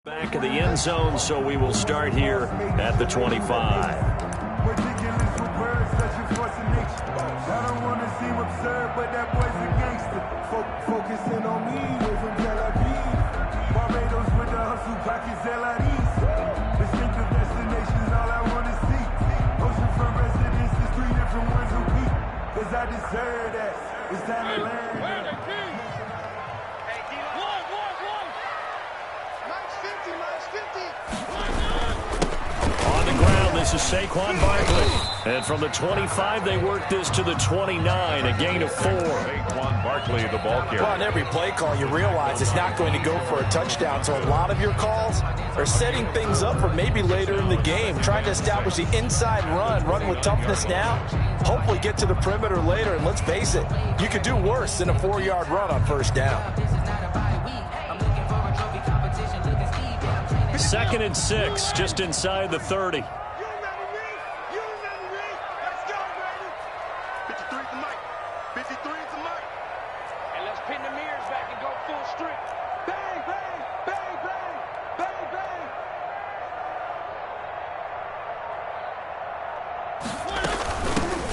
Back of the end zone, so we will start here at the 25. Ridiculous with words, such a force of nature. I don't want to seem absurd, but that boy's a gangster. Focusing on me, way from Tel Aviv. Barbados with the hustle, pockets LIDs. Distinctive destinations, all I want to see. Oceanfront residences, 3 different ones a week. Cause I deserve that. It's time to learn. On the ground, this is Saquon Barkley. And from the 25, they work this to the 29, a gain of 4. Saquon Barkley, the ball carrier. Well, on every play call, you realize it's not going to go for a touchdown. So a lot of your calls are setting things up for maybe later in the game, trying to establish the inside run with toughness now, hopefully get to the perimeter later. And let's face it, you could do worse than a 4-yard run on first down. 2nd and 6, just inside the 30.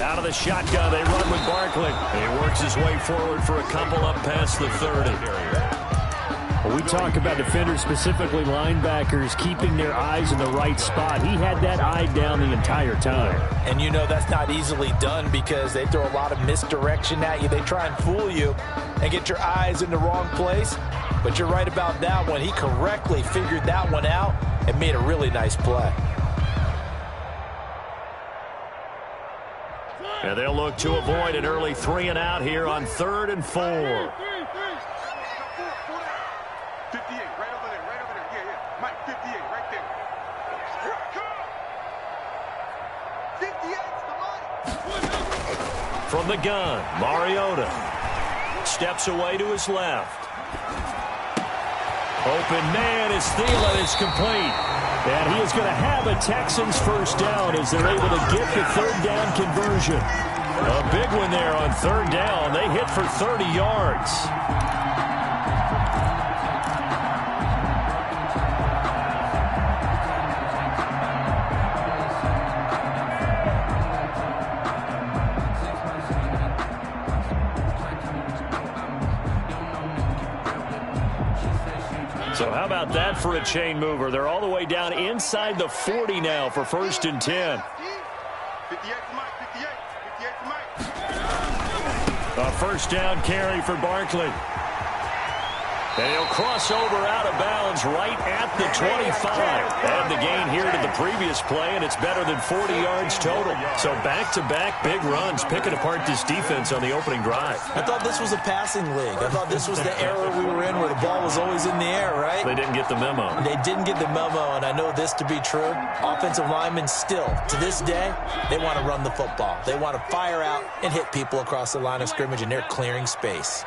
Out of the shotgun, they run with Barkley. He works his way forward for a couple up past the 30. Well, we talk about defenders, specifically linebackers, keeping their eyes in the right spot. He had that eye down the entire time. And you know that's not easily done because they throw a lot of misdirection at you. They try and fool you and get your eyes in the wrong place. But you're right about that one. He correctly figured that one out and made a really nice play. And they'll look to avoid an early 3 and out here on 3rd and 4. 58, right over there. Yeah. Mike, 58, right there. 58's the money. From the gun, Mariota steps away to his left. Open man is Thielen. It's complete. And he is going to have a Texans first down as they're able to get the 3rd down conversion. A big one there on 3rd down. They hit for 30 yards. So how about that for a chain mover? They're all the way down inside the 40 now for 1st and 10. 58 for Mike, 58 for Mike. A first down carry for Barkley. And he'll cross over out of bounds right at the 25. And the gain here to the previous play, and it's better than 40 yards total. So back-to-back big runs, picking apart this defense on the opening drive. I thought this was a passing league. I thought this was the era we were in where the ball was always in the air, right? They didn't get the memo. They didn't get the memo, and I know this to be true. Offensive linemen still, to this day, they want to run the football. They want to fire out and hit people across the line of scrimmage, and they're clearing space.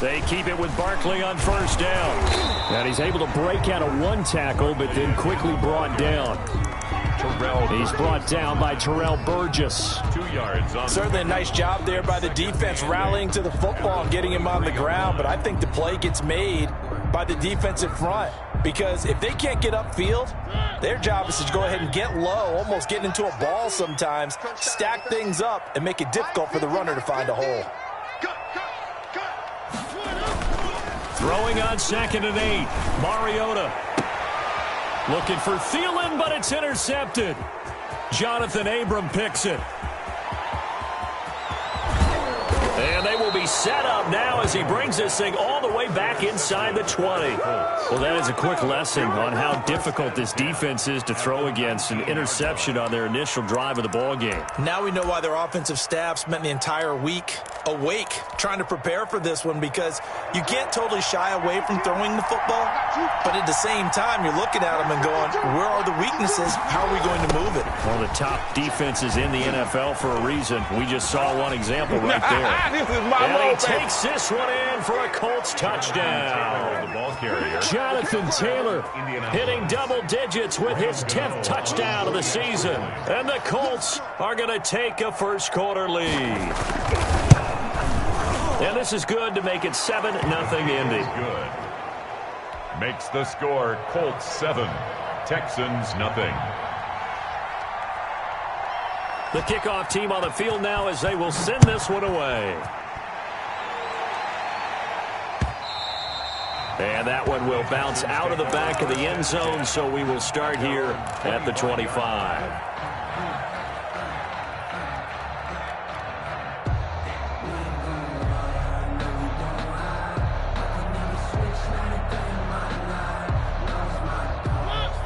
They keep it with Barkley on first down. And he's able to break out of one tackle, but then quickly brought down. He's brought down by Terrell Burgess. 2 yards. Certainly a nice job there by the defense rallying to the football and getting him on the ground, but I think the play gets made by the defensive front because if they can't get upfield, their job is to go ahead and get low, almost get into a ball sometimes, stack things up, and make it difficult for the runner to find a hole. Throwing on 2nd and 8. Mariota looking for Thielen, but it's intercepted. Jonathan Abram picks it. And they will be set up now as he brings this thing all the way back inside the 20. Well, that is a quick lesson on how difficult this defense is to throw against. An interception on their initial drive of the ball game. Now we know why their offensive staff spent the entire week awake trying to prepare for this one because you can't totally shy away from throwing the football, but at the same time you're looking at them and going, where are the weaknesses? How are we going to move it? Well, the top defenses in the NFL for a reason. We just saw one example right there. This is my And moment. he takes this one in for a Colts touchdown. The ball carrier. Jonathan Taylor hitting double digits with his 10th touchdown of the season. And the Colts are going to take a first quarter lead. And this is good to make it 7-0 Indy. Good. Makes the score Colts 7, Texans nothing. The kickoff team on the field now as they will send this one away. And that one will bounce out of the back of the end zone, so we will start here at the 25.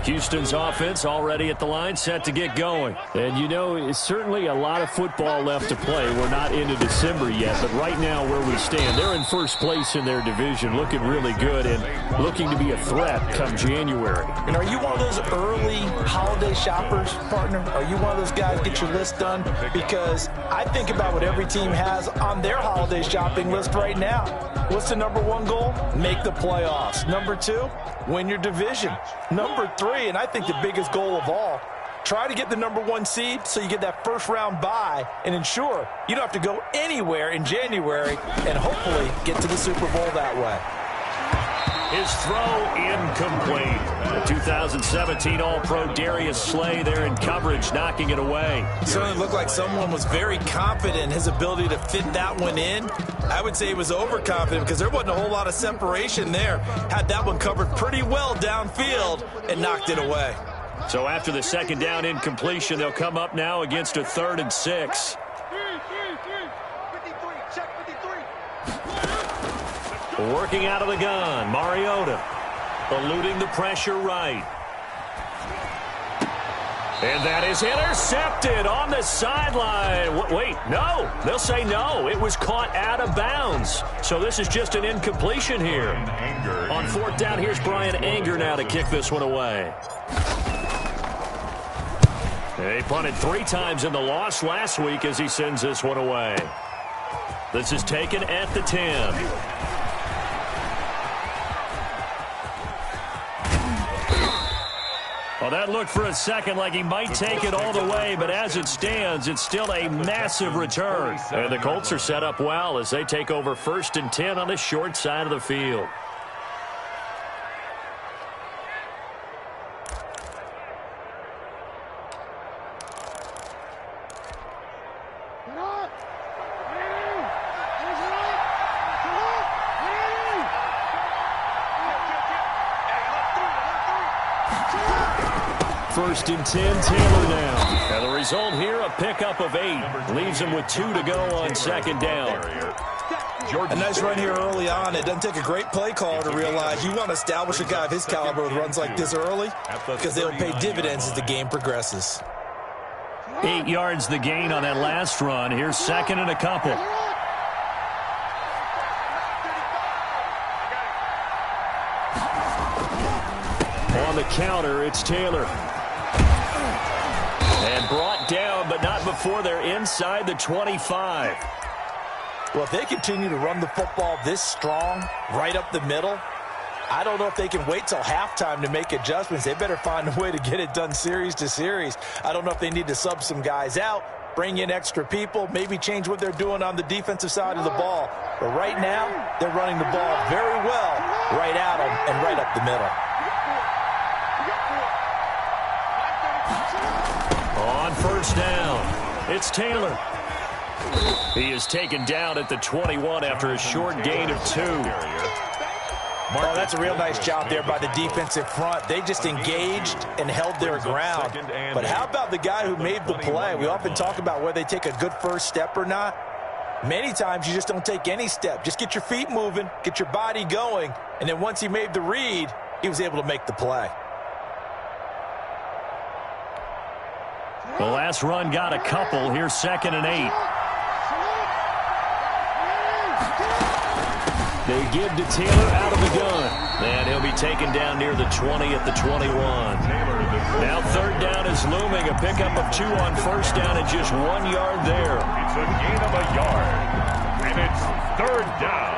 Houston's offense already at the line, set to get going. And, you know, it's certainly a lot of football left to play. We're not into December yet, but right now where we stand, they're in first place in their division, looking really good and looking to be a threat come January. And are you one of those early holiday shoppers, partner? Are you one of those guys get your list done? Because I think about what every team has on their holiday shopping list right now. What's the number one goal? Make the playoffs. Number 2, win your division. Number 3, and I think the biggest goal of all, try to get the number 1 seed so you get that first round bye and ensure you don't have to go anywhere in January and hopefully get to the Super Bowl that way. His throw incomplete. The 2017 All-Pro Darius Slay there in coverage, knocking it away. Certainly looked like someone was very confident in his ability to fit that one in. I would say he was overconfident because there wasn't a whole lot of separation there. Had that one covered pretty well downfield and knocked it away. So after the second down incompletion, they'll come up now against a 3rd and 6. Working out of the gun, Mariota eluding the pressure right. And that is intercepted on the sideline. Wait, no. They'll say no. It was caught out of bounds. So this is just an incompletion here. On 4th down, here's Brian Anger now to kick this one away. They punted 3 times in the loss last week as he sends this one away. This is taken at the 10. Well, that looked for a second like he might take it all the way, but as it stands, it's still a massive return. And the Colts are set up well as they take over 1st and 10 on the short side of the field. First and 10, Taylor now. And the result here, a pickup of 8. Leaves him with 2 to go on 2nd down. A nice run here early on. It doesn't take a great play caller to realize you want to establish a guy of his caliber with runs like this early because they'll pay dividends as the game progresses. 8 yards the gain on that last run. Here's 2nd and a couple. On the counter, it's Taylor. And brought down, but not before they're inside the 25. Well, if they continue to run the football this strong, right up the middle, I don't know if they can wait till halftime to make adjustments. They better find a way to get it done series to series. I don't know if they need to sub some guys out, bring in extra people, maybe change what they're doing on the defensive side of the ball. But right now, they're running the ball very well right at them and right up the middle. On 1st down, it's Taylor. He is taken down at the 21 after a short gain of 2. Oh, that's a real nice job there by the defensive front. They just engaged and held their ground. But how about the guy who made the play? We often talk about whether they take a good first step or not. Many times you just don't take any step. Just get your feet moving, get your body going, and then once he made the read, he was able to make the play. The last run got a couple. Here's 2nd and 8. They give to Taylor out of the gun. And he'll be taken down near the 20 at the 21. Now 3rd down is looming. A pickup of 2 on 1st down and just 1 yard there. It's a gain of a yard. And it's 3rd down.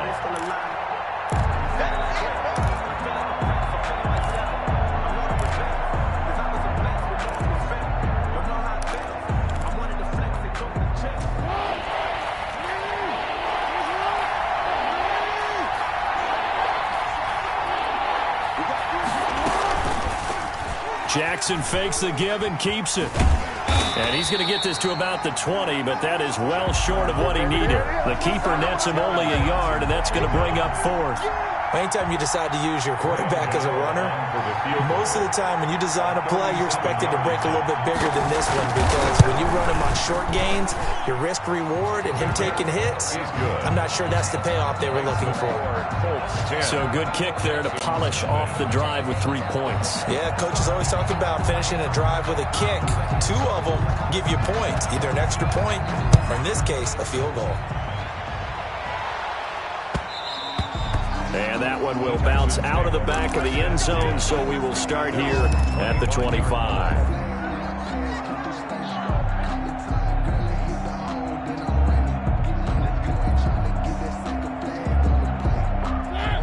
Jackson fakes the give and keeps it. And he's going to get this to about the 20, but that is well short of what he needed. The keeper nets him only a yard, and that's going to bring up fourth. Anytime you decide to use your quarterback as a runner, most of the time when you design a play, you're expected to break a little bit bigger than this one, because when you run him on short gains, your risk-reward and him taking hits, I'm not sure that's the payoff they were looking for. So good kick there to polish off the drive with 3 points. Yeah, coaches always talk about finishing a drive with a kick. 2 of them give you points, either an extra point or, in this case, a field goal. And that one will bounce out of the back of the end zone, so we will start here at the 25.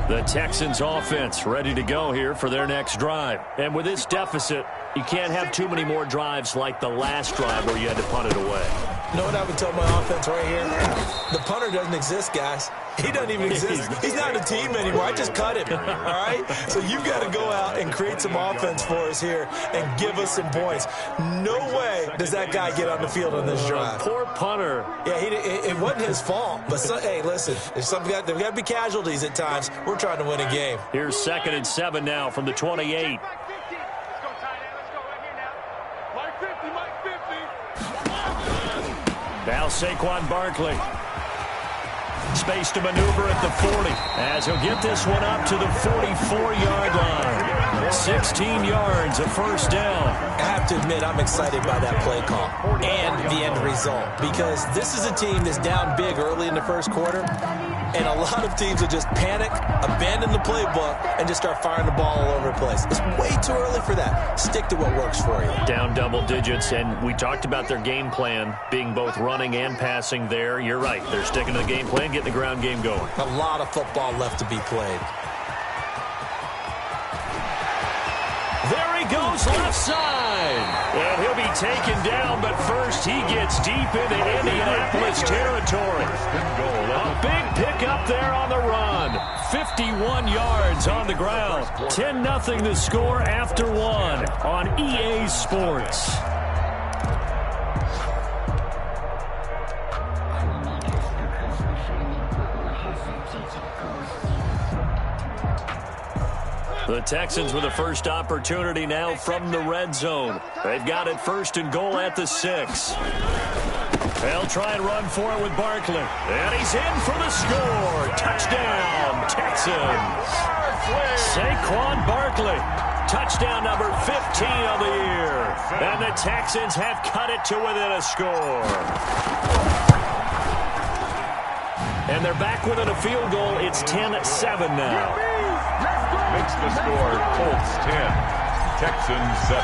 The Texans offense ready to go here for their next drive. And with this deficit, you can't have too many more drives like the last drive where you had to punt it away. You know what I would tell my offense right here? The punter doesn't exist, guys. He doesn't even exist. He's not a team anymore. I just cut him, all right? So you've got to go out and create some offense for us here and give us some points. No way does that guy get on the field on this drive. Poor punter. Yeah, it wasn't his fault. But, hey, listen, there's got to be casualties at times. We're trying to win a game. Here's 2nd and 7 now from the 28. Now Saquon Barkley. Space to maneuver at the 40 as he'll get this one up to the 44-yard line. 16 yards, a first down. I have to admit, I'm excited by that play call and the end result, because this is a team that's down big early in the first quarter, and a lot of teams will just panic, abandon the playbook, and just start firing the ball all over the place. It's way too early for that. Stick to what works for you. Down double digits, and we talked about their game plan being both running and passing there. You're right. They're sticking to the game plan, getting the ground game going. A lot of football left to be played. There he goes, left side. And he'll be taken down, but first he gets deep into Indianapolis territory. A big pickup there on the run. 51 yards on the ground. 10-0 the score after 1 on EA Sports. The Texans with the first opportunity now from the red zone. They've got it 1st and goal at the 6. They'll try and run for it with Barkley. And he's in for the score. Touchdown, Texans. Saquon Barkley. Touchdown number 15 of the year. And the Texans have cut it to within a score. And they're back within a field goal. It's 10-7 now. Makes the score Colts 10, Texans 7.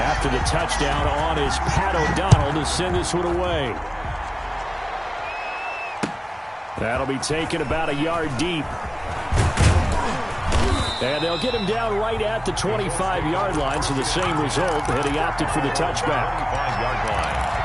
After the touchdown on is Pat O'Donnell to send this one away. That'll be taken about a yard deep. And they'll get him down right at the 25-yard line, so the same result, and he opted for the touchback. 25-yard line.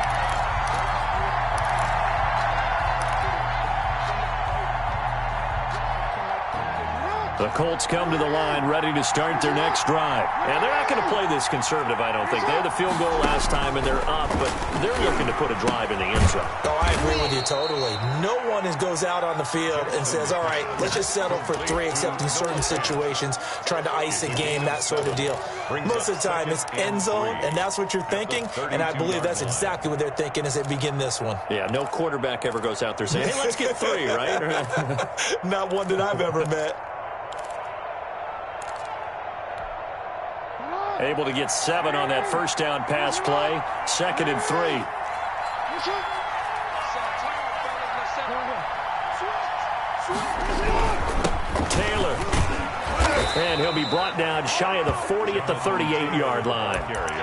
The Colts come to the line ready to start their next drive. And they're not going to play this conservative, I don't think. They had the field goal last time, and they're up, but they're looking to put a drive in the end zone. Oh, I agree with you totally. No one goes out on the field and says, all right, let's just settle for 3, except in certain situations, trying to ice a game, that sort of deal. Most of the time, it's end zone, and that's what you're thinking, and I believe that's exactly what they're thinking as they begin this one. Yeah, no quarterback ever goes out there saying, hey, let's get 3, right? Not one that I've ever met. Able to get 7 on that first down pass play. 2nd and 3. Taylor. And he'll be brought down shy of the 40 at the 38-yard line.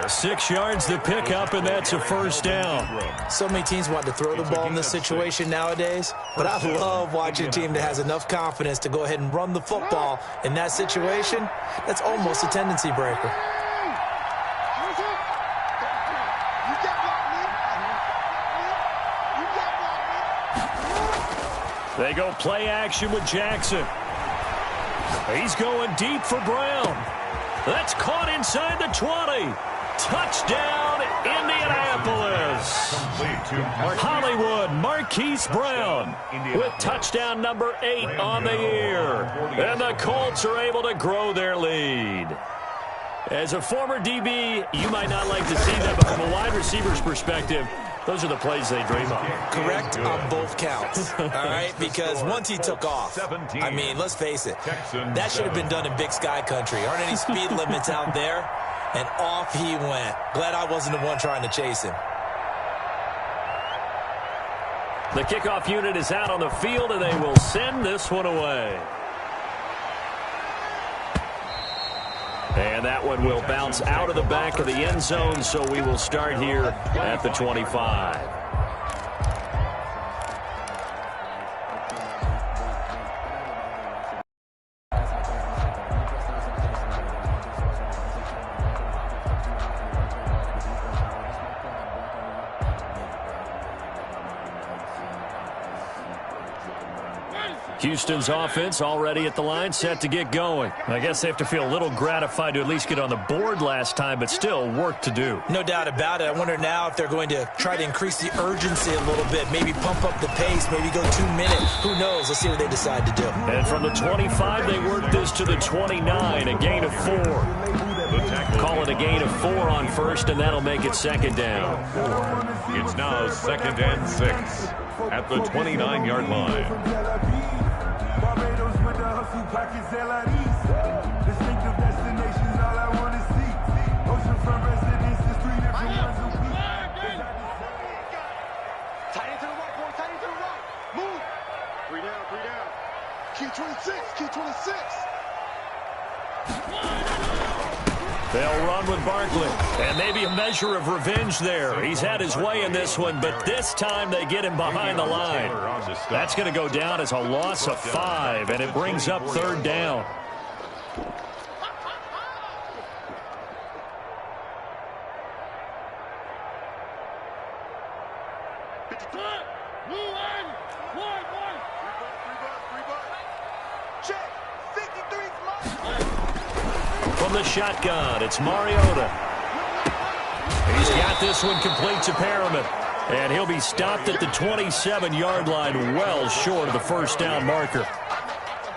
6 yards to pick up, and that's a first down. So many teams want to throw the ball in this situation nowadays, but I love watching a team that has enough confidence to go ahead and run the football in that situation. That's almost a tendency breaker. They go play action with Jackson. He's going deep for Brown. That's caught inside the 20. Touchdown, Indianapolis. Hollywood Marquise Brown with touchdown number 8 on the year. And the Colts are able to grow their lead. As a former DB, you might not like to see that, but from a wide receiver's perspective, those are the plays they dream of. Correct on both counts, all right? Because once he took off, I mean, let's face it, that should have been done in Big Sky country. Aren't any speed limits out there? And off he went. Glad I wasn't the one trying to chase him. The kickoff unit is out on the field, and they will send this one away. And that one will bounce out of the back of the end zone, so we will start here at the 25. Houston's offense already at the line, set to get going. I guess they have to feel a little gratified to at least get on the board last time, but still work to do. No doubt about it. I wonder now if they're going to try to increase the urgency a little bit, maybe pump up the pace, maybe go 2 minutes. Who knows? Let's see what they decide to do. And from the 25, they work this to the 29, a gain of 4. Call it a gain of 4 on first, and that'll make it second down. It's now 2nd and 6 at the 29-yard line. Barbados with the hustle pockets, LIDs. Distinctive destinations, all I want to see. Oceanfront residences, 3 different ones a week. Tight into the right, boy, tight into the right. Move. 3 down, 3 down. Key 26, key 26. They'll run with Barkley, and maybe a measure of revenge there. He's had his way in this one, but this time they get him behind the line. That's going to go down as a loss of 5, and it brings up 3rd down. From the shotgun, it's Mariota. He's got this one complete to Perriman. And he'll be stopped at the 27-yard line, well short of the first down marker.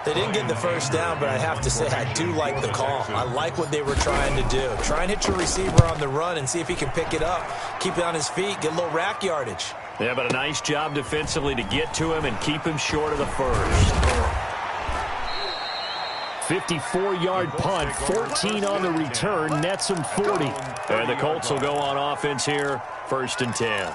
They didn't get the first down, but I have to say I do like the call. I like what they were trying to do. Try and hit your receiver on the run and see if he can pick it up. Keep it on his feet, get a little rack yardage. Yeah, but a nice job defensively to get to him and keep him short of the first. 54-yard punt, 14 on the return, nets him 40. And the Colts will go on offense here, 1st and 10.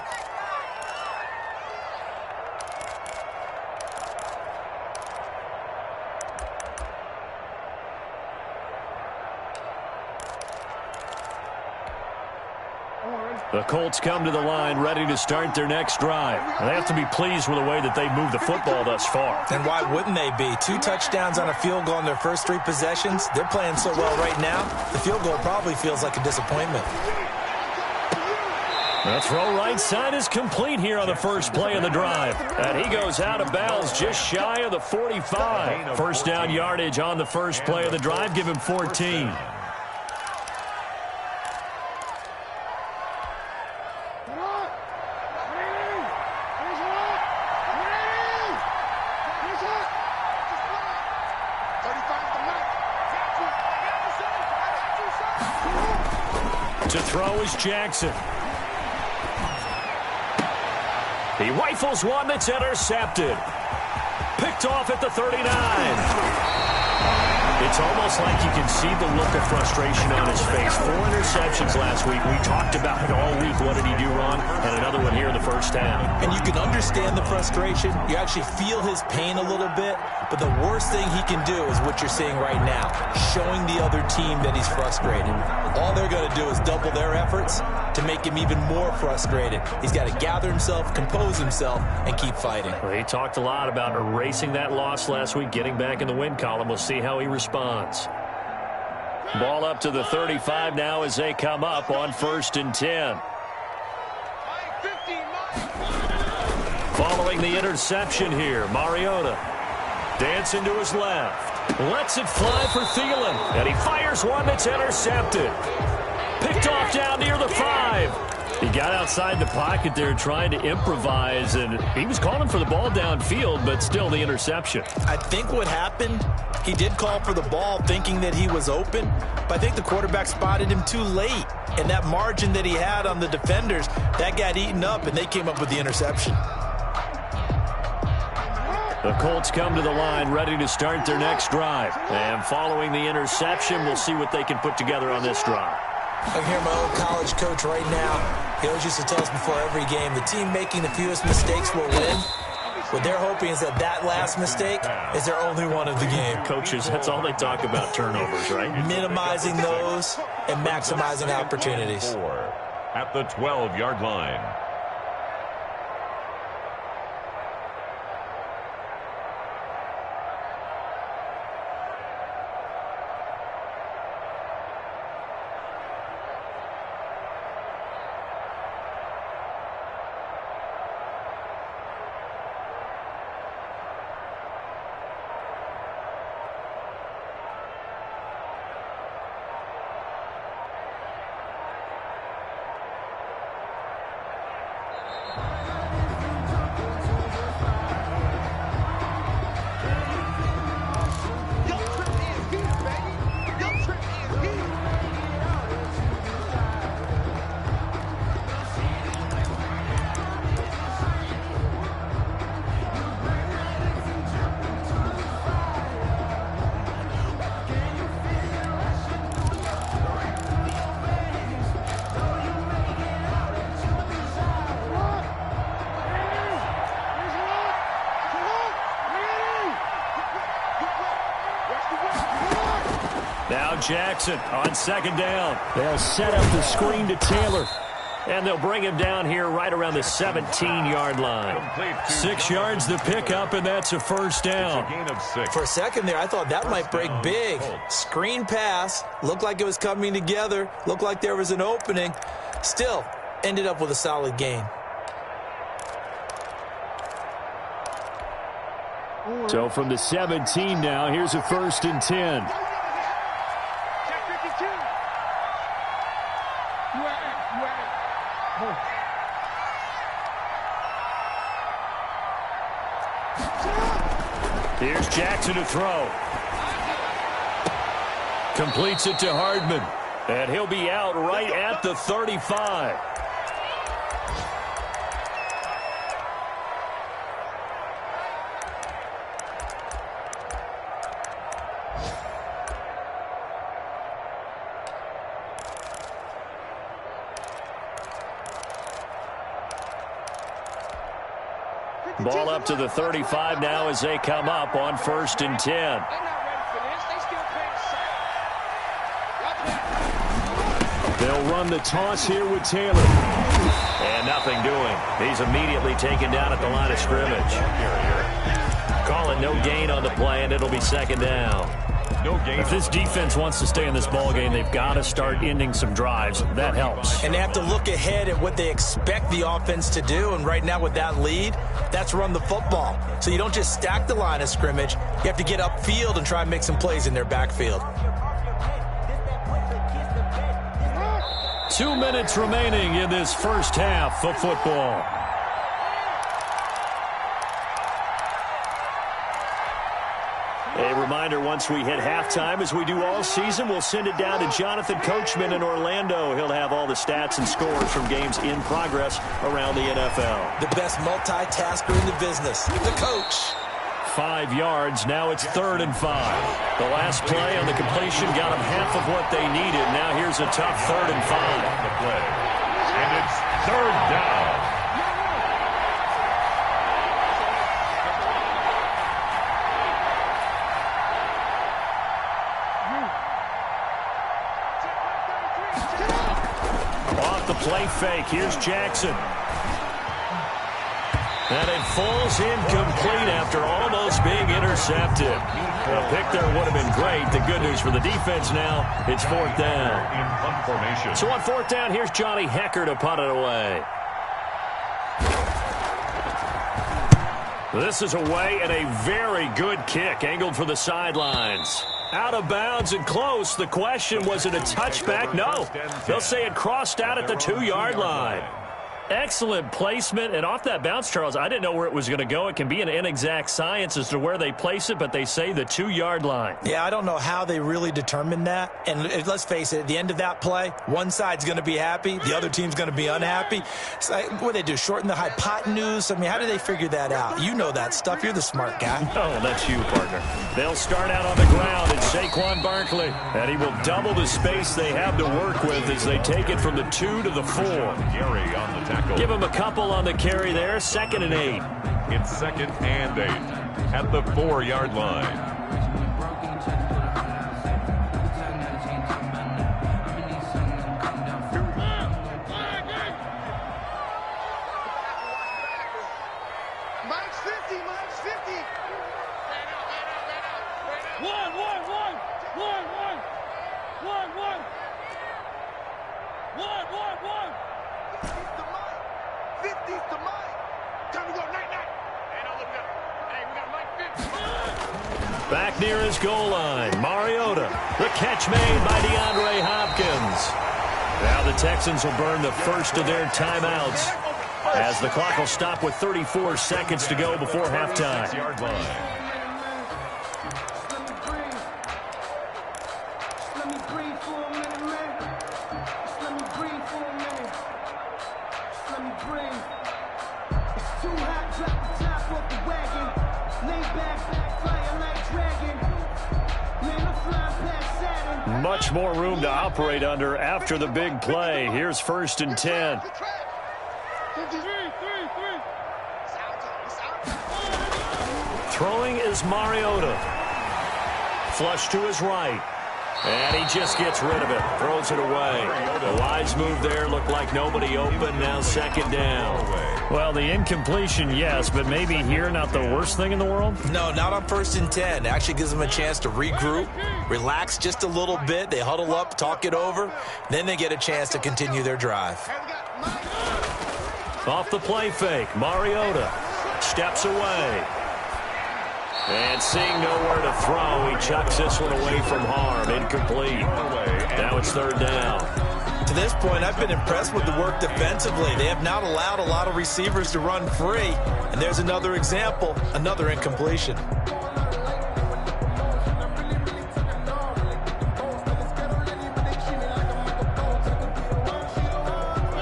The Colts come to the line ready to start their next drive. They have to be pleased with the way that they've moved the football thus far. And why wouldn't they be? 2 touchdowns on a field goal in their first 3 possessions. They're playing so well right now, the field goal probably feels like a disappointment. The throw right side is complete here on the first play of the drive. And he goes out of bounds just shy of the 45. First down yardage on the first play of the drive. Give him 14. To throw is Jackson. He rifles one that's intercepted. Picked off at the 39. It's almost like you can see the look of frustration on his face. 4 interceptions last week. We talked about it all week. What did he do wrong? And another one here in the first half. And you can understand the frustration. You actually feel his pain a little bit. But the worst thing he can do is what you're seeing right now, showing the other team that he's frustrated. All they're going to do is double their efforts to make him even more frustrated. He's got to gather himself, compose himself, and keep fighting. Well, he talked a lot about erasing that loss last week, getting back in the win column. We'll see how he responds. Ball up to the 35 now as they come up on 1st and 10. Following the interception here, Mariota dancing to his left. Lets it fly for Thielen. And he fires one that's intercepted. Picked off down near the 5. He got outside the pocket there trying to improvise, and he was calling for the ball downfield, but still the interception. I think what happened, he did call for the ball thinking that he was open, but I think the quarterback spotted him too late. And that margin that he had on the defenders, that got eaten up, and they came up with the interception. The Colts come to the line ready to start their next drive. And following the interception, we'll see what they can put together on this drive. I hear my old college coach right now. He always used to tell us before every game, the team making the fewest mistakes will win. What they're hoping is that that last mistake is their only one of the game. Coaches, that's all they talk about, turnovers, right? Minimizing those and maximizing opportunities. At the 12-yard line. Now Jackson on second down. They'll set up the screen to Taylor. And they'll bring him down here right around the 17-yard line. 6 yards the pickup, and that's a first down. For a second there, I thought that might break big. Screen pass, looked like it was coming together, looked like there was an opening. Still, ended up with a solid gain. So from the 17 now, here's a 1st and 10. Here's Jackson to throw. Completes it to Hardman. And he'll be out right at the 35. Ball up to the 35 now as they come up on 1st and 10. They'll run the toss here with Taylor. And nothing doing. He's immediately taken down at the line of scrimmage. Call it no gain on the play, and it'll be 2nd down. If this defense wants to stay in this ballgame, they've got to start ending some drives. That helps. And they have to look ahead at what they expect the offense to do. And right now with that lead, that's run the football. So you don't just stack the line of scrimmage. You have to get upfield and try and make some plays in their backfield. 2 minutes remaining in this first half of football. A reminder, once we hit halftime, as we do all season, we'll send it down to Jonathan Coachman in Orlando. He'll have all the stats and scores from games in progress around the NFL. The best multitasker in the business, the coach. 5 yards. Now it's 3rd and 5. The last play on the completion got them half of what they needed. Now here's a tough 3rd and 5. And it's 3rd down. Off the play fake, here's Jackson. And it falls incomplete after almost being intercepted. A pick there would have been great. The good news for the defense now, it's 4th down. So on 4th down, here's Johnny Hecker to punt it away. This is away and a very good kick, angled for the sidelines. Out of bounds and close. The question, was it a touchback? No. They'll say it crossed out at the 2-yard line. Excellent placement, and off that bounce, Charles, I didn't know where it was going to go. It can be an inexact science as to where they place it, but they say the 2-yard line. Yeah, I don't know how they really determined that. And let's face it, at the end of that play, one side's going to be happy, the other team's going to be unhappy. It's like, what do they do, shorten the hypotenuse? I mean, how do they figure that out? You know that stuff. You're the smart guy. Oh, that's you, partner. They'll start out on the ground, and Saquon Barkley, and he will double the space they have to work with as they take it from the 2 to the 4. Gary on the tackle. Give him a couple on the carry there. 2nd and 8. It's 2nd and 8 at the 4-yard line. Back near his goal line, Mariota. The catch made by DeAndre Hopkins. Now the Texans will burn the first of their timeouts as the clock will stop with 34 seconds to go before halftime. 6-yard line. Much more room to operate under after the big play. Here's 1st and 10. Throwing is Mariota. Flush to his right. And he just gets rid of it. Throws it away. The wise move there. Looked like nobody open. Now 2nd down. Well, the incompletion, yes, but maybe here not the worst thing in the world? No, not on 1st and 10. It actually gives them a chance to regroup, relax just a little bit. They huddle up, talk it over. Then they get a chance to continue their drive. Off the play fake, Mariota steps away. And seeing nowhere to throw, he chucks this one away from harm. Incomplete. Now it's 3rd down. To this point, I've been impressed with the work defensively. They have not allowed a lot of receivers to run free. And there's another example, another incompletion.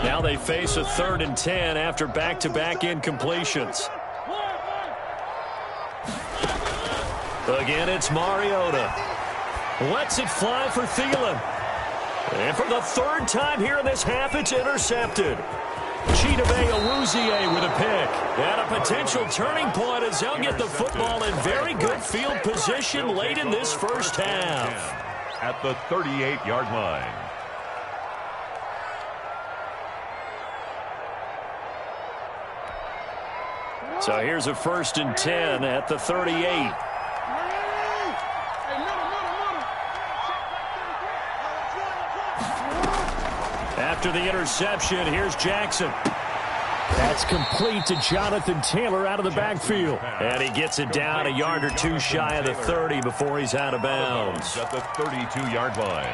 Now they face a 3rd and 10 after back-to-back incompletions. Again, it's Mariota. Lets it fly for Thielen. And for the 3rd time here in this half, it's intercepted. Chidobe Awuzie with a pick. And a potential turning point as they'll get the football in very good field position late in this first half. At the 38-yard line. So here's a 1st and 10 at the 38. After the interception, here's Jackson. That's complete to Jonathan Taylor out of the backfield. And he gets it down a yard or two shy of the 30 before he's out of bounds. At the 32-yard line.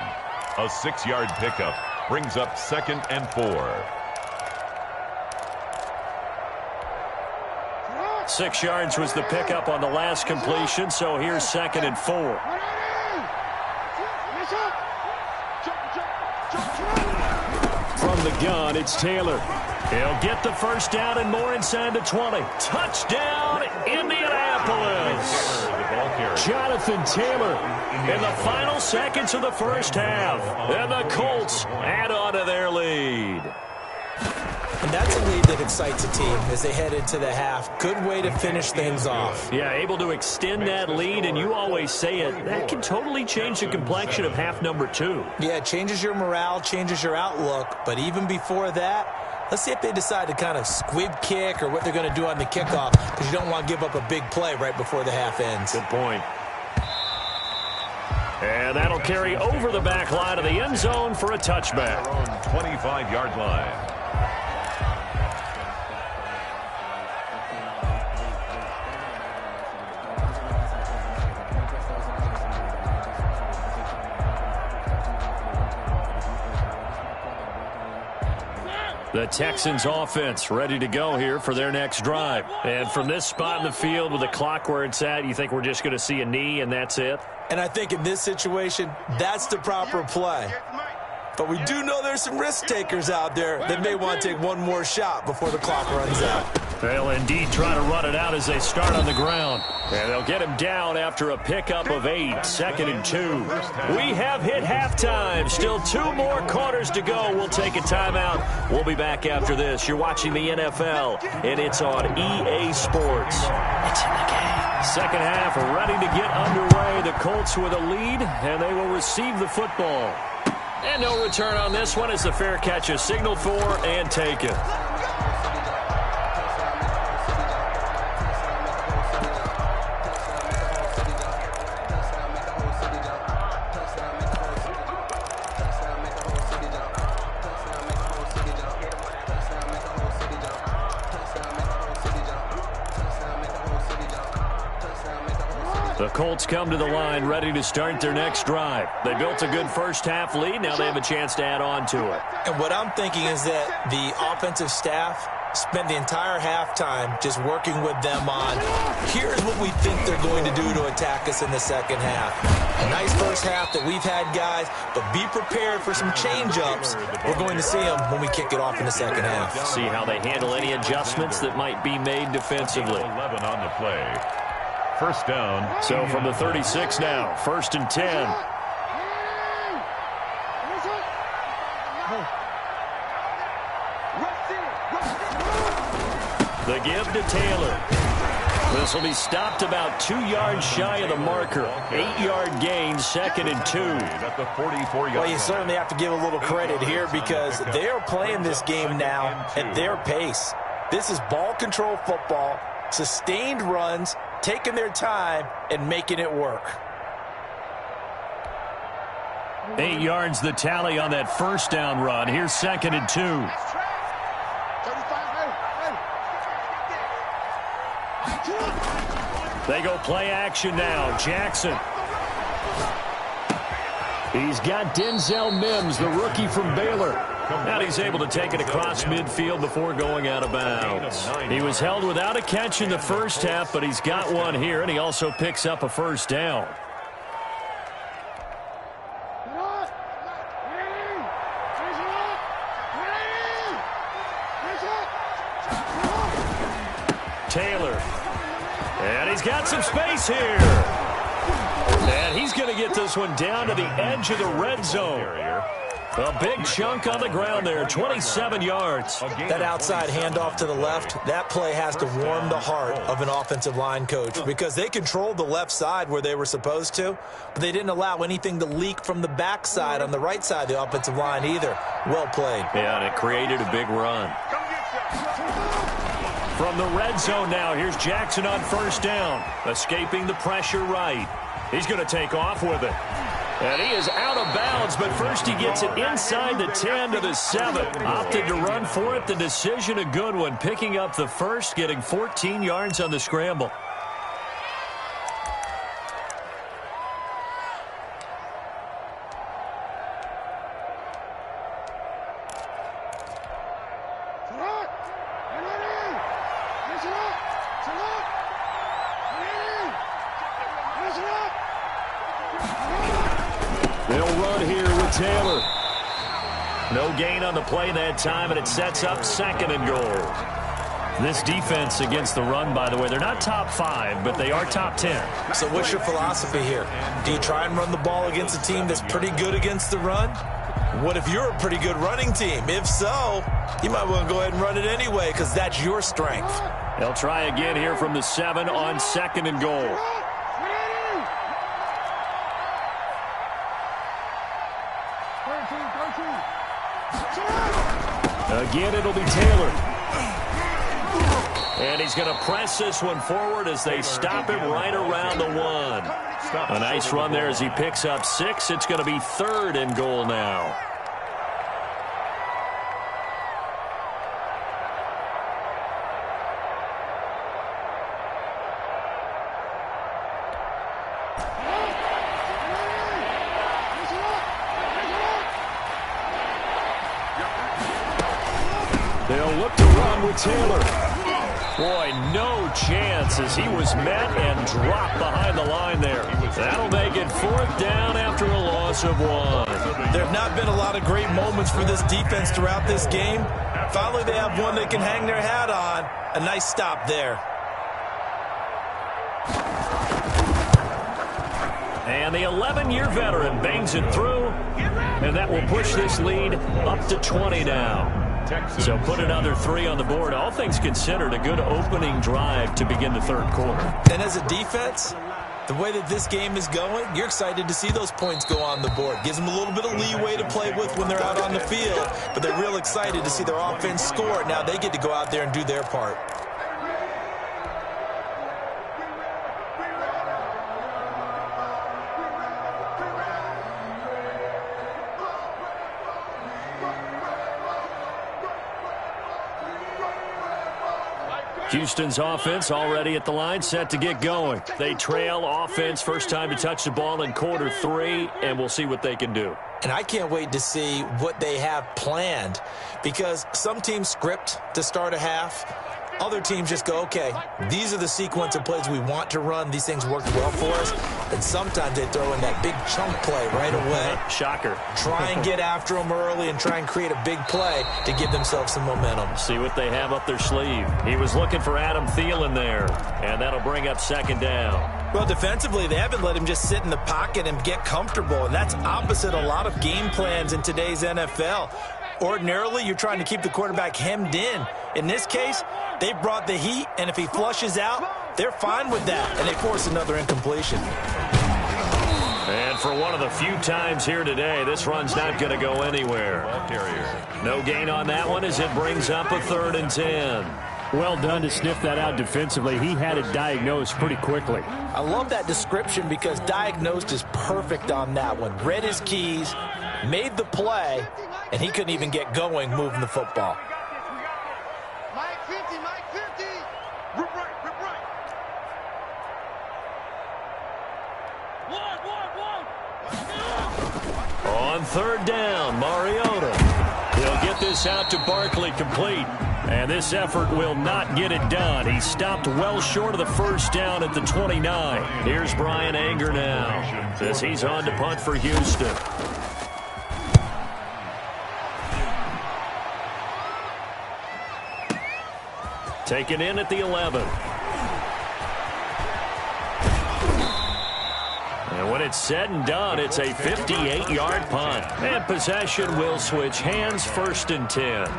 A 6-yard pickup brings up 2nd and 4. 6 yards was the pickup on the last completion, so here's 2nd and 4. From the gun, it's Taylor. He'll get the first down and more inside the 20. Touchdown, Indianapolis. Jonathan Taylor in the final seconds of the first half. And the Colts add on to their lead. And that's a lead that excites a team as they head into the half. Good way to finish things off. Yeah, able to extend that lead, and you always say it, that can totally change the complexion of half number 2. Yeah, it changes your morale, changes your outlook. But even before that, let's see if they decide to kind of squib kick or what they're going to do on the kickoff, because you don't want to give up a big play right before the half ends. Good point. And that'll carry over the back line of the end zone for a touchback. 25-yard line. The Texans offense ready to go here for their next drive. And from this spot in the field with the clock where it's at, you think we're just going to see a knee and that's it? And I think in this situation, that's the proper play. But we do know there's some risk takers out there that may want to take one more shot before the clock runs out. They'll indeed try to run it out as they start on the ground. And they'll get him down after a pickup of 8, 2nd and 2. We have hit halftime. Still 2 more quarters to go. We'll take a timeout. We'll be back after this. You're watching the NFL, and it's on EA Sports. It's in the game. Second half ready to get underway. The Colts with a lead, and they will receive the football. And no return on this one as the fair catch is signaled for and taken. The Colts come to the line ready to start their next drive. They built a good first-half lead. Now they have a chance to add on to it. And what I'm thinking is that the offensive staff spent the entire halftime just working with them on, here's what we think they're going to do to attack us in the second half. A nice first half that we've had, guys, but be prepared for some change-ups. We're going to see them when we kick it off in the second half. See how they handle any adjustments that might be made defensively. 11 on the play. First down. So from the 36 now, 1st and 10. The give to Taylor. This will be stopped about 2 yards shy of the marker. 8-yard gain, 2nd and 2. At the 44-yard Well, you certainly have to give a little credit here because they are playing this game now at their pace. This is ball control football, sustained runs, taking their time and making it work. 8 yards the tally on that first down run. Here's 2nd and 2. They go play action now. Jackson. He's got Denzel Mims, the rookie from Baylor. And he's able to take it across midfield before going out of bounds. He was held without a catch in the first half, but he's got one here, and he also picks up a first down. Taylor. And he's got some space here. And he's going to get this one down to the edge of the red zone. A big chunk on the ground there, 27 yards. That outside handoff to the left, that play has to warm the heart of an offensive line coach because they controlled the left side where they were supposed to, but they didn't allow anything to leak from the backside on the right side of the offensive line either. Well played. Yeah, and it created a big run. From the red zone now, here's Jackson on first down, escaping the pressure right. He's going to take off with it. And he is out of bounds, but first he gets it inside the 10 to the 7. Opted to run for it. The decision a good one. Picking up the first, getting 14 yards on the scramble. They'll run here with Taylor. No gain on the play that time, and it sets up 2nd and goal. This defense against the run, by the way, they're not top 5, but they are top 10. So what's your philosophy here? Do you try and run the ball against a team that's pretty good against the run? What if you're a pretty good running team? If so, you might want to go ahead and run it anyway because that's your strength. They'll try again here from the 7 on 2nd and goal. Again, it'll be Taylor. And he's going to press this one forward as they stop him right around the 1. A nice run there as he picks up 6. It's going to be 3rd and goal now. Taylor. Boy, no chance as he was met and dropped behind the line there. That'll make it 4th down after a loss of 1. There have not been a lot of great moments for this defense throughout this game. Finally, they have one they can hang their hat on. A nice stop there. And the 11-year veteran bangs it through, and that will push this lead up to 20 now. So put another 3 on the board. All things considered, a good opening drive to begin the 3rd quarter. And as a defense, the way that this game is going, you're excited to see those points go on the board. Gives them a little bit of leeway to play with when they're out on the field, but they're real excited to see their offense score. Now they get to go out there and do their part. Houston's offense already at the line, set to get going. They trail offense, first time to touch the ball in quarter 3, and we'll see what they can do. And I can't wait to see what they have planned, because some teams script to start a half. Other teams just go, okay, these are the sequence of plays we want to run. These things worked well for us. And sometimes they throw in that big chunk play right away. Shocker. Try and get after them early and try and create a big play to give themselves some momentum. See what they have up their sleeve. He was looking for Adam Thielen there, and that'll bring up 2nd down. Well, defensively, they haven't let him just sit in the pocket and get comfortable, and that's opposite a lot of game plans in today's NFL. Ordinarily, you're trying to keep the quarterback hemmed in. In this case, they brought the heat, and if he flushes out, they're fine with that, and they force another incompletion. And for one of the few times here today, this run's not going to go anywhere. No gain on that one as it brings up a 3rd and 10. Well done to sniff that out defensively. He had it diagnosed pretty quickly. I love that description because diagnosed is perfect on that one. Read his keys, made the play, and he couldn't even get going moving the football. Mike 50, Mike 50. Rip right, rip right. On 3rd down, Mariota. He'll get this out to Barkley complete. And this effort will not get it done. He stopped well short of the 1st down at the 29. Here's Brian Anger now as he's on to punt for Houston. Taken in at the 11. And when it's said and done, it's a 58-yard punt. And possession will switch hands, 1st and 10.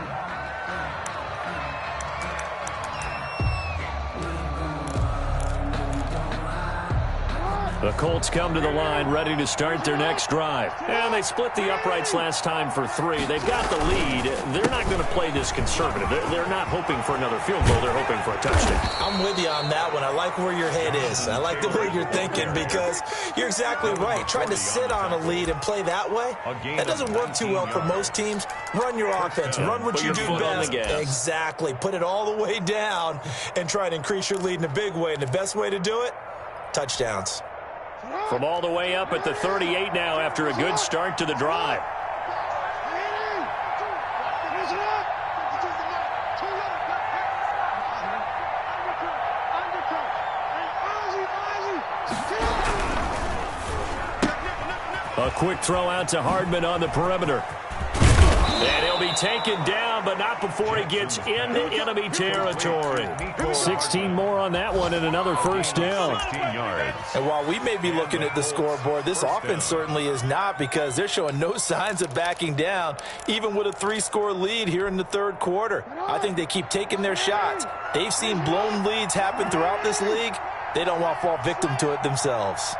The Colts come to the line ready to start their next drive. And they split the uprights last time for 3. They've got the lead. They're not going to play this conservative. They're not hoping for another field goal. They're hoping for a touchdown. I'm with you on that one. I like where your head is. I like the way you're thinking because you're exactly right. Trying to sit on a lead and play that way, that doesn't work too well for most teams. Run your offense. Run what you do best. Exactly. Put it all the way down and try to increase your lead in a big way. And the best way to do it, touchdowns. From all the way up at the 38 now after a good start to the drive. A quick throw out to Hardman on the perimeter. And he'll be taken down, but not before he gets into enemy territory. 16 more on that one and another 1st down. And while we may be looking at the scoreboard, this offense certainly is not because they're showing no signs of backing down, even with a 3-score lead here in the 3rd quarter. I think they keep taking their shots. They've seen blown leads happen throughout this league. They don't want to fall victim to it themselves.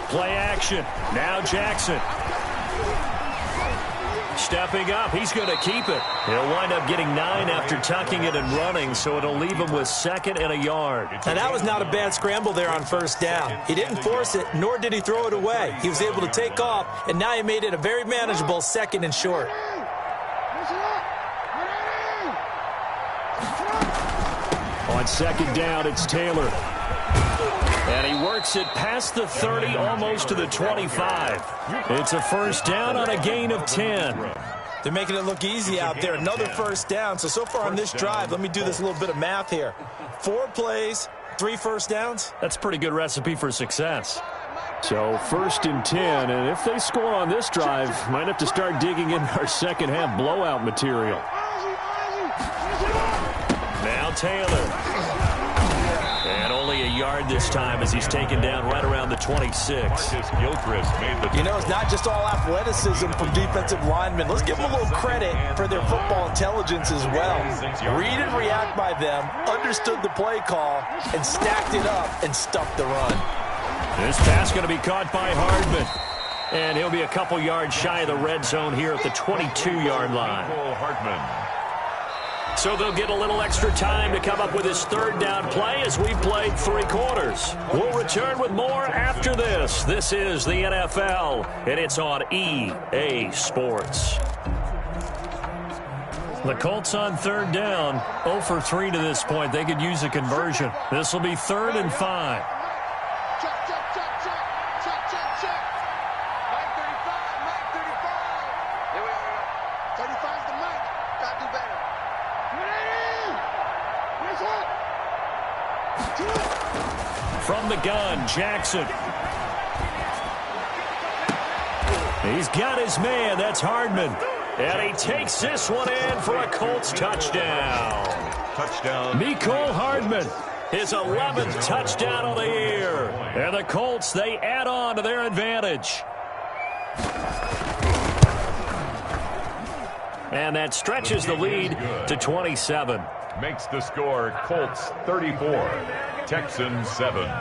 Play action. Now Jackson. Stepping up. He's going to keep it. He'll wind up getting 9 after tucking it and running, so it'll leave him with 2nd and a yard. And that was not a bad scramble there on 1st down. He didn't force it, nor did he throw it away. He was able to take off, and now he made it a very manageable 2nd and short. On 2nd down, it's Taylor. And he works it past the 30, almost to the 25. It's a first down on a gain of 10. They're making it look easy out there. Another first down. So far on this drive, let me do this little bit of math here. 4 plays, 3 first downs. That's a pretty good recipe for success. So first and 10, and if they score on this drive, might have to start digging in our second half blowout material. Now Taylor. And only a yard this time as he's taken down right around the 26. You know, it's not just all athleticism from defensive linemen. Let's give them a little credit for their football intelligence as well. Read and react by them, understood the play call, and stacked it up and stuffed the run. This pass going to be caught by Hardman. And he'll be a couple yards shy of the red zone here at the 22-yard line. So they'll get a little extra time to come up with his third down play as we played 3 quarters. We'll return with more after this. This is the NFL, and it's on EA Sports. The Colts on third down, 0 for 3 to this point. They could use a conversion. This will be 3rd and 5. From the gun, Jackson. He's got his man. That's Hardman. And he takes this one in for a Colts touchdown. Mecole Hardman, his 11th touchdown of the year. And the Colts, they add on to their advantage. And that stretches the lead to 27. Makes the score Colts 34, Texans 7.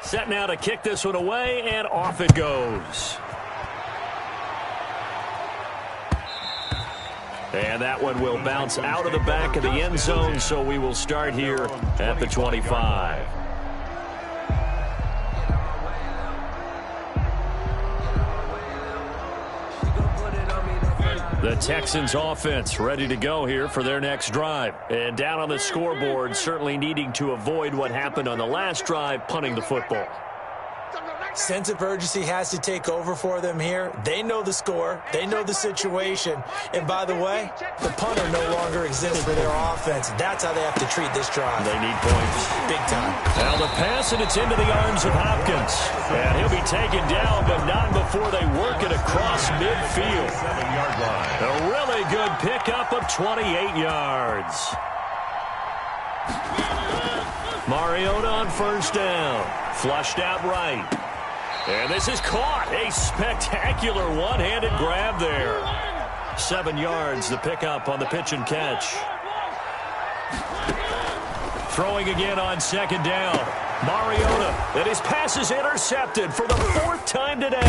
Set now to kick this one away, and off it goes. And that one will bounce out of the back of the end zone, so we will start here at the 25. The Texans offense ready to go here for their next drive. And down on the scoreboard, certainly needing to avoid what happened on the last drive, punting the football. Sense of urgency has to take over for them here. They know the score. They know the situation. And by the way, the punter no longer exists for their offense. That's how they have to treat this drive. They need points. Big time. Now the pass, and it's into the arms of Hopkins. And he'll be taken down, but not before they work it across midfield. 7-yard line. A really good pickup of 28 yards. Mariota on first down. Flushed out right. And this is caught. A spectacular one-handed grab there. 7 yards, the pickup on the pitch and catch. Throwing again on second down. Mariota, and his pass is intercepted for the 4th time today.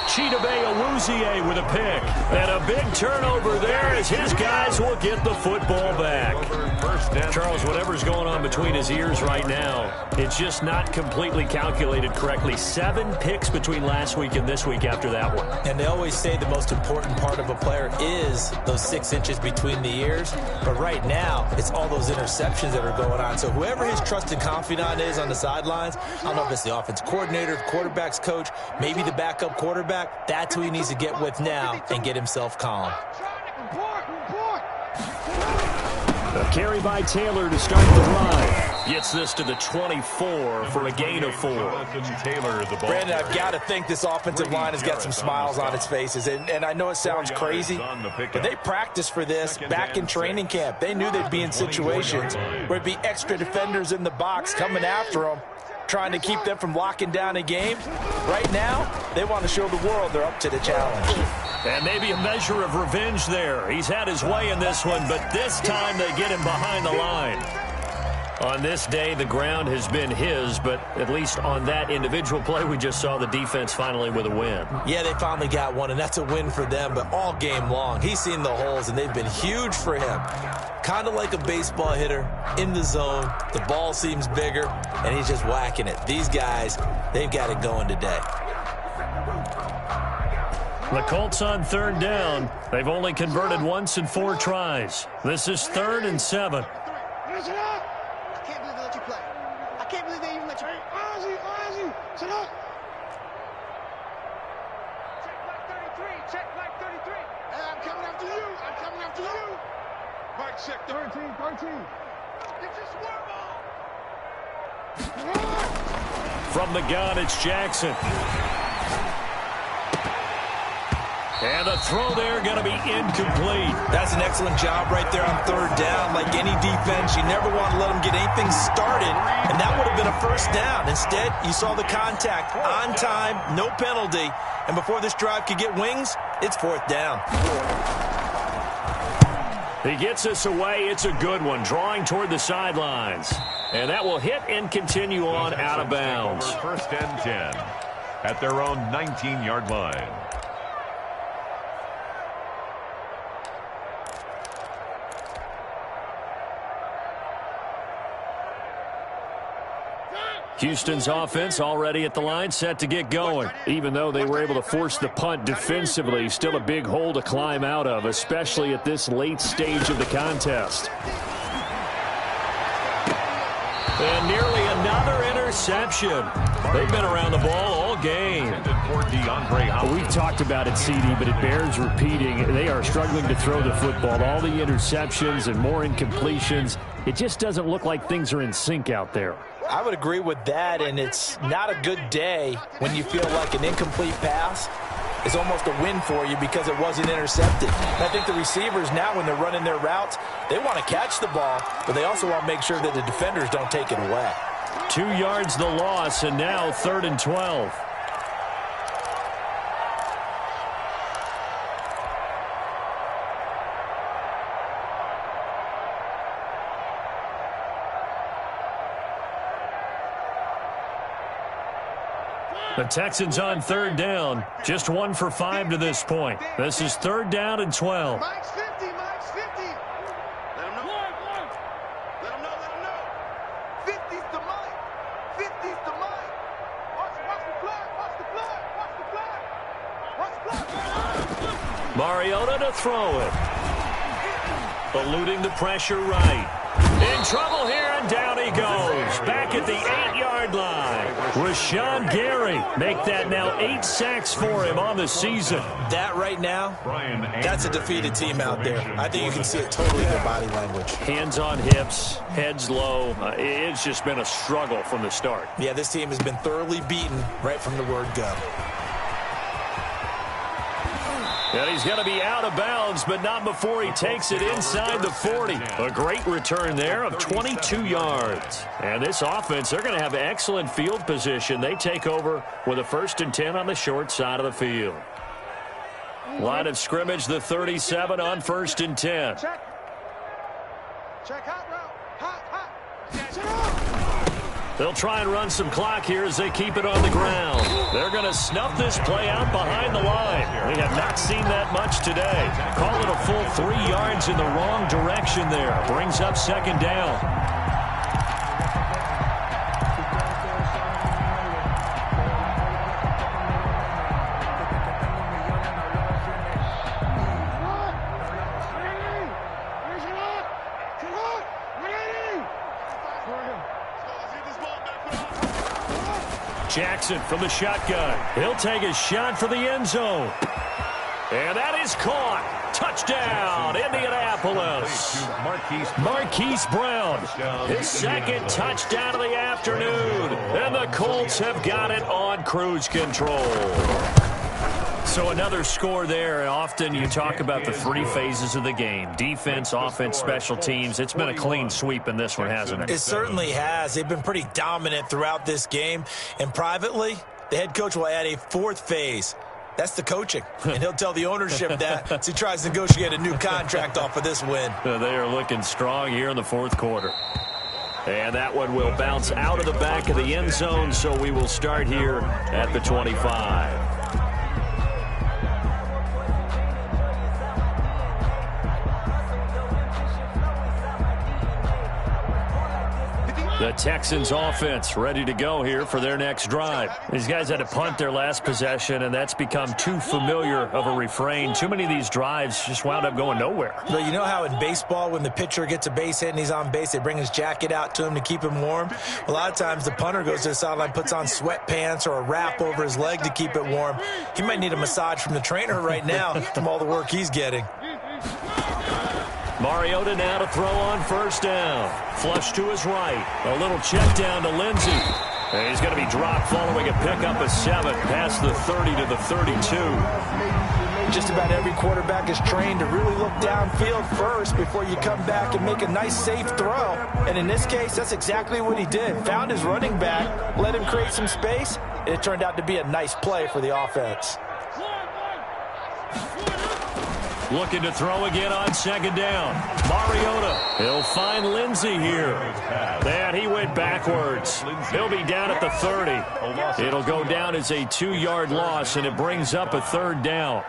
Chidobe Awuzie with a pick. And a big turnover there as his guys will get the football back. Charles, whatever's going on between his ears right now, it's just not completely calculated correctly. 7 picks between last week and this week after that one. And they always say the most important part of a player is those 6 inches between the ears. But right now, it's all those interceptions that are going on. So whoever his trusted confidant is on the sidelines, I don't know if it's the offense coordinator, the quarterback's coach, maybe the backup quarterback, that's who he needs to get with now and get himself calm. A carry by Taylor to start the drive. Gets this to the 24 for a gain of 4. Brandon, I've got to think this offensive line has got some smiles on its faces. And I know it sounds crazy, but they practiced for this back in training camp. They knew they'd be in situations where it'd be extra defenders in the box coming after them, trying to keep them from locking down a game. Right now, they want to show the world they're up to the challenge. And maybe a measure of revenge there. He's had his way in this one, but this time they get him behind the line. On this day, the ground has been his, but at least on that individual play, we just saw the defense finally with a win. Yeah, they finally got one, and that's a win for them, but all game long, he's seen the holes, and they've been huge for him. Kind of like a baseball hitter in the zone. The ball seems bigger, and he's just whacking it. These guys, they've got it going today. The Colts on third down. They've only converted once in 4 tries. This is 3rd and 7. I can't believe they let you play. Check like 33. Hey, I'm coming after you. I'm coming after you. Mike, check 13. It's just one ball. From the gun, it's Jackson. And the throw there going to be incomplete. That's an excellent job right there on third down. Like any defense, you never want to let them get anything started, and that would have been a first down. Instead, you saw the contact on time, no penalty, and before this drive could get wings, it's fourth down. He gets us away. It's a good one, drawing toward the sidelines. And that will hit and continue on out of bounds. First and 10 at their own 19-yard line. Houston's offense already at the line, set to get going. Even though they were able to force the punt defensively, still a big hole to climb out of, especially at this late stage of the contest. And nearly another interception. They've been around the ball all game. We've talked about it, CD, but it bears repeating. They are struggling to throw the football. All the interceptions and more incompletions. It just doesn't look like things are in sync out there. I would agree with that, and it's not a good day when you feel like an incomplete pass is almost a win for you because it wasn't intercepted. And I think the receivers now, when they're running their routes, they want to catch the ball, but they also want to make sure that the defenders don't take it away. 2 yards the loss, and now 3rd and 12. The Texans on 3rd down. Just 1 for 5 to this point. This is 3rd down and 12. Mike's 50. Mike's 50. Let him know. Let him know. 50's to Mike. 50's to Mike. Watch the flag. Watch the flag. Watch the flag. Mariota to throw it. Eluding the pressure right. In trouble here, and down he goes. Back at the 8-yard line. Rashawn Gary make that now 8 sacks for him on the season. That right now, that's a defeated team out there. I think you can see it totally in their body language. Hands on hips, heads low. It's just been a struggle from the start. Yeah, this team has been thoroughly beaten right from the word go. And he's going to be out of bounds, but not before he takes it inside the 40. A great return there of 22 yards. And this offense, they're going to have excellent field position. They take over with a 1st and 10 on the short side of the field. Line of scrimmage, the 37 on 1st and 10. Check hot route. Hot. They'll try and run some clock here as they keep it on the ground. They're going to snuff this play out behind the line. We have not seen that much today. Call it a full 3 yards in the wrong direction there. Brings up 2nd down. Jackson from the shotgun. He'll take a shot for the end zone. And that is caught. Touchdown, Indianapolis. Marquise Brown, his 2nd touchdown of the afternoon. And the Colts have got it on cruise control. So another score there, and often you talk about the 3 phases of the game. Defense, offense, special teams. It's been a clean sweep in this one, hasn't it? It certainly has. They've been pretty dominant throughout this game. And privately, the head coach will add a 4th phase. That's the coaching. And he'll tell the ownership that as he tries to negotiate a new contract off of this win. They are looking strong here in the 4th quarter. And that one will bounce out of the back of the end zone, so we will start here at the 25. The The Texans offense ready to go here for their next drive. These guys had to punt their last possession, and that's become too familiar of a refrain. Too many of these drives just wound up going nowhere. But you know how in baseball, when the pitcher gets a base hit and he's on base, they bring his jacket out to him to keep him warm? A lot of times the punter goes to the sideline, puts on sweatpants or a wrap over his leg to keep it warm. He might need a massage from the trainer right now from all the work he's getting. Mariota now to throw on first down. Flush to his right. A little check down to Lindsey. And he's going to be dropped following a pickup of 7 past the 30 to the 32. Just about every quarterback is trained to really look downfield first before you come back and make a nice, safe throw. And in this case, that's exactly what he did. Found his running back, let him create some space, and it turned out to be a nice play for the offense. Looking to throw again on second down. Mariota. He'll find Lindsey here. And he went backwards. He'll be down at the 30. It'll go down as a 2-yard loss, and it brings up a third down.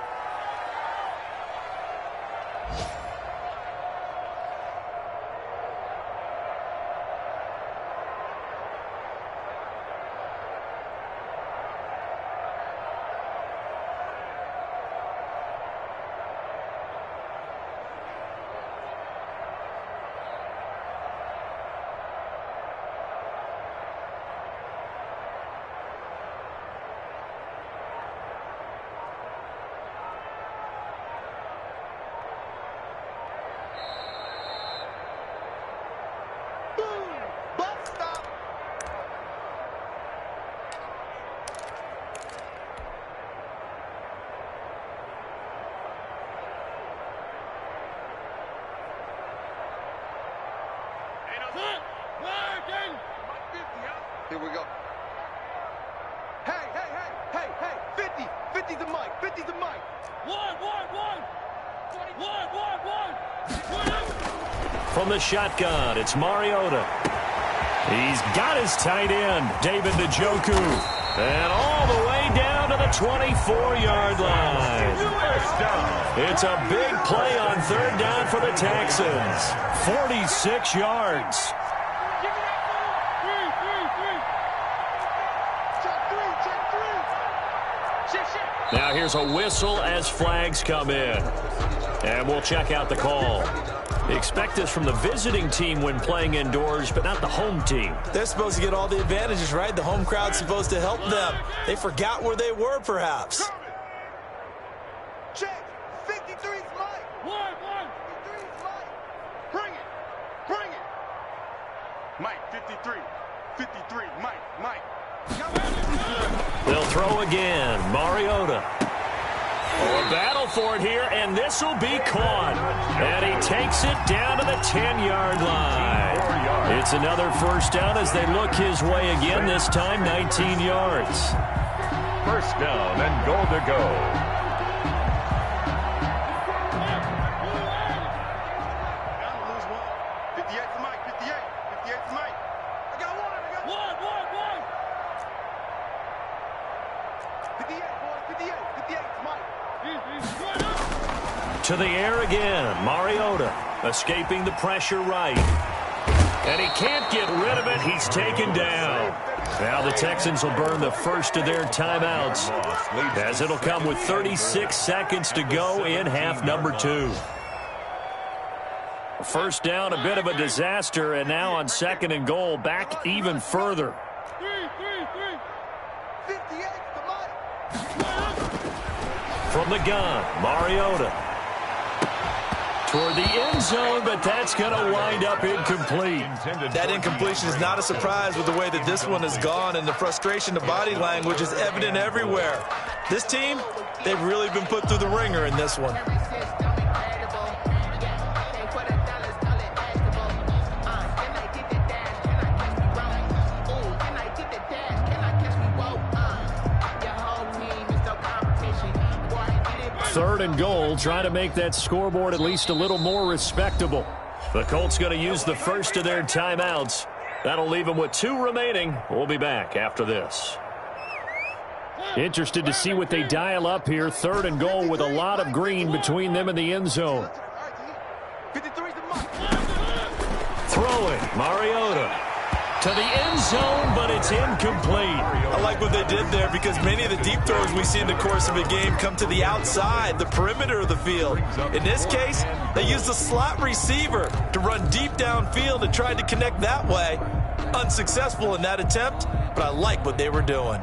Here we go. Hey, 50's the mic, 50's the mic. One. From the shotgun, it's Mariota. He's got his tight end, David Njoku. And all the way down to the 24-yard line. It's a big play on third down for the Texans. 46 yards. Now here's a whistle as flags come in. And we'll check out the call. Expect this from the visiting team when playing indoors, but not the home team. They're supposed to get all the advantages, right? The home crowd's supposed to help them. They forgot where they were, perhaps. Check. 53's Mike. One. 53's Mike. Bring it. Mike, 53. Mike. They'll throw again. Mariota. A battle for it here, and this will be caught. And he takes it down to the 10-yard line. It's another first down as they look his way again, this time 19 yards. First down and goal to go. To the air again, Mariota escaping the pressure right. And he can't get rid of it. He's taken down. Now the Texans will burn the first of their timeouts, as it'll come with 36 seconds to go in half number 2. First down, a bit of a disaster, and now on second and goal, back even further. From the gun, Mariota. Toward the end zone, but that's going to wind up incomplete. That incompletion is not a surprise with the way that this one has gone, and the frustration, the body language is evident everywhere. This team, they've really been put through the ringer in this one. Third and goal, trying to make that scoreboard at least a little more respectable. The Colts going to use the first of their timeouts. That'll leave them with 2 remaining. We'll be back after this. Interested to see what they dial up here. Third and goal with a lot of green between them and the end zone. Throwing, Mariota. To the end zone, but it's incomplete. I like what they did there because many of the deep throws we see in the course of a game come to the outside, the perimeter of the field. In this case, they used the slot receiver to run deep downfield and tried to connect that way. Unsuccessful in that attempt, but I like what they were doing.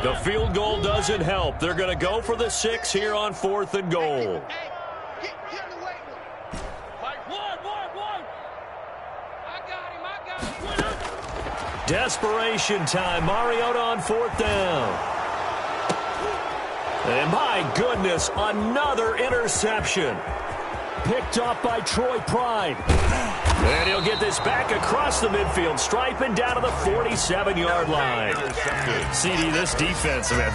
The field goal doesn't help. They're going to go for the 6 here on 4th and goal. Desperation time. Mariota on 4th down. And my goodness, another interception. Picked off by Troy Pride. And he'll get this back across the midfield stripe and down to the 47-yard line. CD, this defense, man,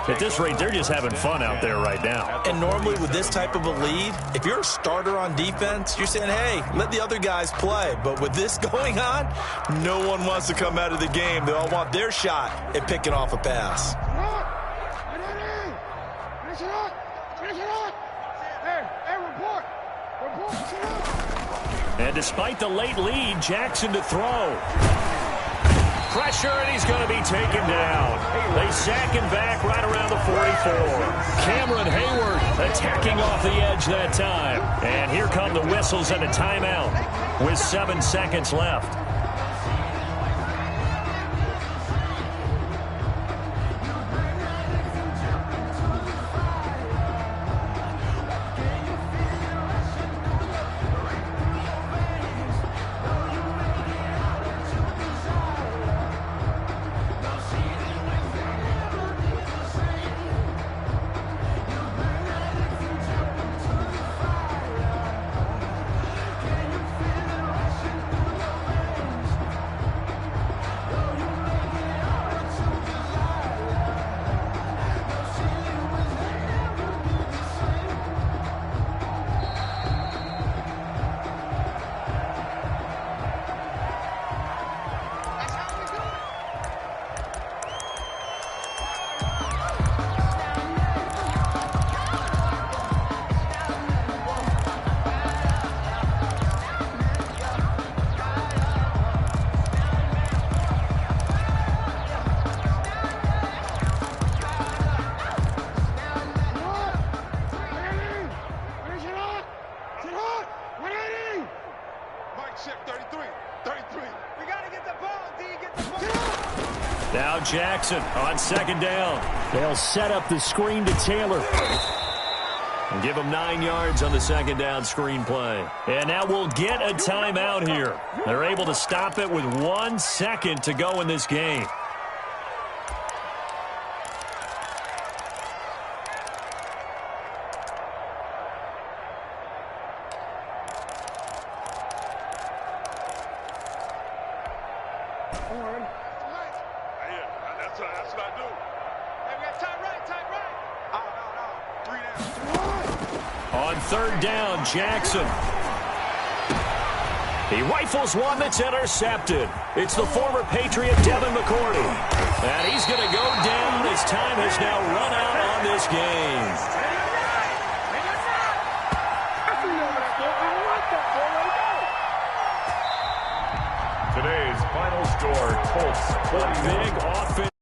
at this rate, they're just having fun out there right now. And normally with this type of a lead, if you're a starter on defense, you're saying, hey, let the other guys play. But with this going on, no one wants to come out of the game. They all want their shot at picking off a pass. And despite the late lead, Jackson to throw. Pressure, and he's going to be taken down. They sack him back right around the 44. Cameron Hayward attacking off the edge that time. And here come the whistles and a timeout with 7 seconds left. Now Jackson on 2nd down. They'll set up the screen to Taylor. And give him 9 yards on the 2nd down screen play. And now we'll get a timeout here. They're able to stop it with 1 second to go in this game. On 3rd down, Jackson. He rifles one that's intercepted. It's the former Patriot Devin McCourty. And he's going to go down. His time has now run out on this game. Today's final score, Colts 20. Big offense.